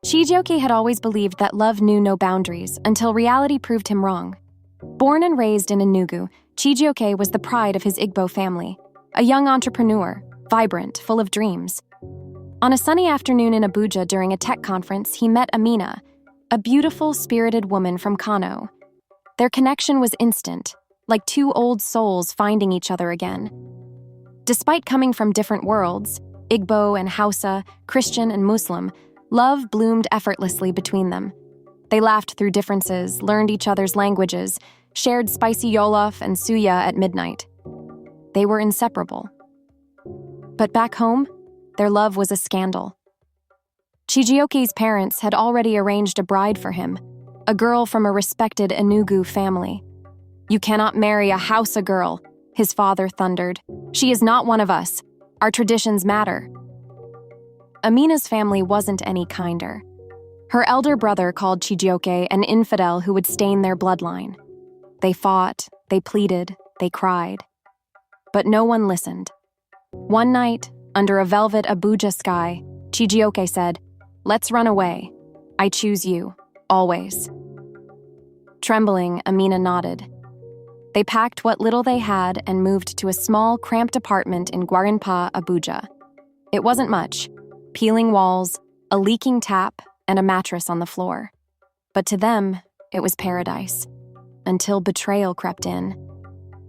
Chijioke had always believed that love knew no boundaries until reality proved him wrong. Born and raised in Enugu, Chijioke was the pride of his Igbo family, a young entrepreneur, vibrant, full of dreams. On a sunny afternoon in Abuja during a tech conference, he met Amina, a beautiful, spirited woman from Kano. Their connection was instant, like two old souls finding each other again. Despite coming from different worlds, Igbo and Hausa, Christian and Muslim, love bloomed effortlessly between them. They laughed through differences, learned each other's languages, shared spicy jollof and suya at midnight. They were inseparable. But back home, their love was a scandal. Chijioke's parents had already arranged a bride for him, a girl from a respected Enugu family. "You cannot marry a Hausa girl," his father thundered. "She is not one of us. Our traditions matter." Amina's family wasn't any kinder. Her elder brother called Chijioke an infidel who would stain their bloodline. They fought, they pleaded, they cried. But no one listened. One night, under a velvet Abuja sky, Chijioke said, "Let's run away. I choose you, always." Trembling, Amina nodded. They packed what little they had and moved to a small, cramped apartment in Gwarinpa, Abuja. It wasn't much: peeling walls, a leaking tap, and a mattress on the floor. But to them, it was paradise. Until betrayal crept in.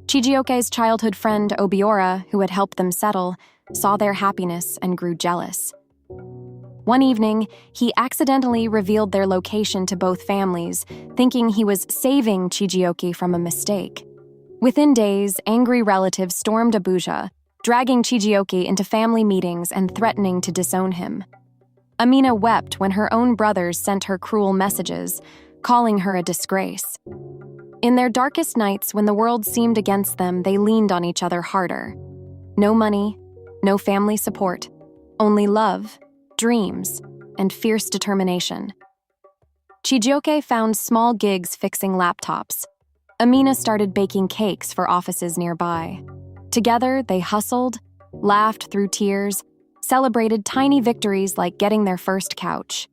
Chijioke's childhood friend Obiora, who had helped them settle, saw their happiness and grew jealous. One evening, he accidentally revealed their location to both families, thinking he was saving Chijioke from a mistake. Within days, angry relatives stormed Abuja, dragging Chijioke into family meetings and threatening to disown him. Amina wept when her own brothers sent her cruel messages, calling her a disgrace. In their darkest nights, when the world seemed against them, they leaned on each other harder. No money, no family support, only love, dreams, and fierce determination. Chijioke found small gigs fixing laptops. Amina started baking cakes for offices nearby. Together, they hustled, laughed through tears, celebrated tiny victories like getting their first couch.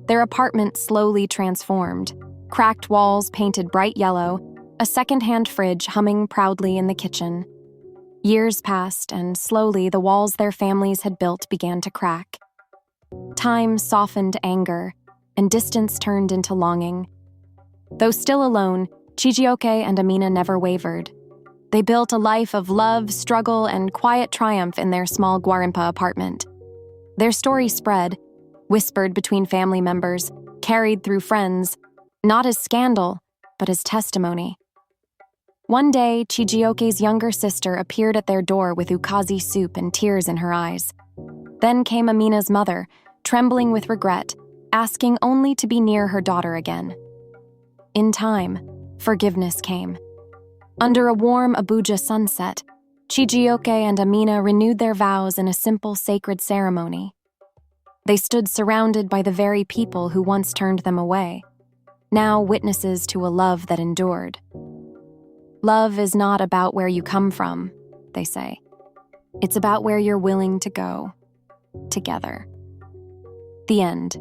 Their apartment slowly transformed, cracked walls painted bright yellow, a second-hand fridge humming proudly in the kitchen. Years passed, and slowly the walls their families had built began to crack. Time softened anger, and distance turned into longing. Though still alone, Chijioke and Amina never wavered. They built a life of love, struggle, and quiet triumph in their small Gwarinpa apartment. Their story spread, whispered between family members, carried through friends, not as scandal, but as testimony. One day, Chijioke's younger sister appeared at their door with ukazi soup and tears in her eyes. Then came Amina's mother, trembling with regret, asking only to be near her daughter again. In time, forgiveness came. Under a warm Abuja sunset, Chijioke and Amina renewed their vows in a simple sacred ceremony. They stood surrounded by the very people who once turned them away, now witnesses to a love that endured. Love is not about where you come from, they say. It's about where you're willing to go, together. The end.